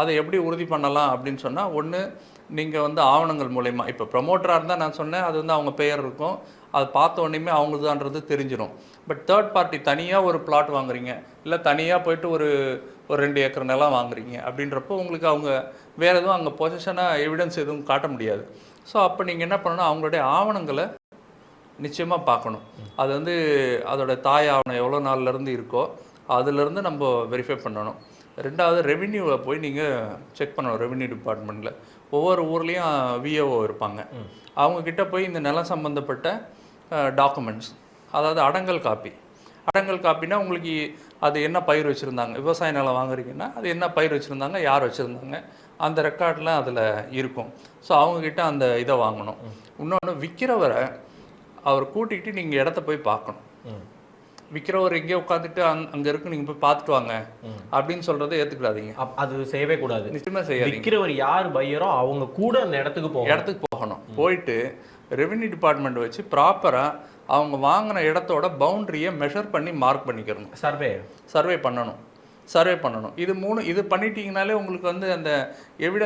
அதை எப்படி உறுதி பண்ணலாம் அப்படின்னு சொன்னால், ஒன்று நீங்கள் வந்து ஆவணங்கள் மூலயமா, இப்போ ப்ரமோட்டராக இருந்தால் நான் சொன்னேன், அது வந்து அவங்க பெயர் இருக்கும், அது பார்த்த உடனேயுமே அவங்களுதான்றது தெரிஞ்சிடும். பட் தேர்ட் பார்ட்டி தனியாக ஒரு பிளாட் வாங்குறீங்க, இல்லை தனியாக போயிட்டு ஒரு ஒரு 2 ஏக்கர் நிலம் வாங்குறீங்க அப்படின்றப்போ உங்களுக்கு அவங்க வேறு எதுவும் அங்கே பொசிஷனாக எவிடன்ஸ் எதுவும் காட்ட முடியாது. ஸோ அப்போ நீங்கள் என்ன பண்ணணும், அவங்களுடைய ஆவணங்களை நிச்சயமாக பார்க்கணும். அது வந்து அதோட தாய் ஆவணம் எவ்வளோ நாள்லேருந்து இருக்கோ அதுலேருந்து நம்ம வெரிஃபை பண்ணணும். ரெண்டாவது ரெவின்யூவை போய் நீங்கள் செக் பண்ணணும். ரெவின்யூ டிபார்ட்மெண்ட்டில் ஒவ்வொரு ஊர்லேயும் விஏஓ இருப்பாங்க. அவங்கக்கிட்ட போய் இந்த நிலம் சம்மந்தப்பட்ட டாக்குமெண்ட்ஸ், அதாவது அடங்கல் காப்பி. அடங்கல் காப்பினா உங்களுக்கு அது என்ன பயிர் வச்சுருந்தாங்க, விவசாய நிலம் வாங்குறீங்கன்னா அது என்ன பயிர் வச்சுருந்தாங்க, யார் வச்சுருந்தாங்க, அந்த ரெக்கார்ட்லாம் அதில் இருக்கும். ஸோ அவங்கக்கிட்ட அந்த இதை வாங்கணும். இன்னொன்று, விற்கிறவரை அவர் கூட்டிகிட்டு நீங்கள் இடத்த போய் பார்க்கணும். விற்கிறவர் எங்கேயோ உட்காந்துட்டு அங்கே இருக்கு, நீங்கள் போய் பார்த்துட்டு வாங்க அப்படின்னு சொல்கிறத ஏற்றுக்கிடாதீங்க. அது செய்யவே கூடாது. நிச்சயமாக செய்யாது. விற்கிறவர் யார் பையரோ அவங்க கூட அந்த இடத்துக்கு போகணும். போயிட்டு ரெவென்யூ டிபார்ட்மெண்ட் வச்சு ப்ராப்பராக அவங்க வாங்கின இடத்தோட பவுண்டரியை மெஷர் பண்ணி மார்க் பண்ணிக்கிறணும். சர்வே பண்ணணும். இது பண்ணிட்டீங்கனாலே உங்களுக்கு வந்து அந்த எவிடன்ஸ்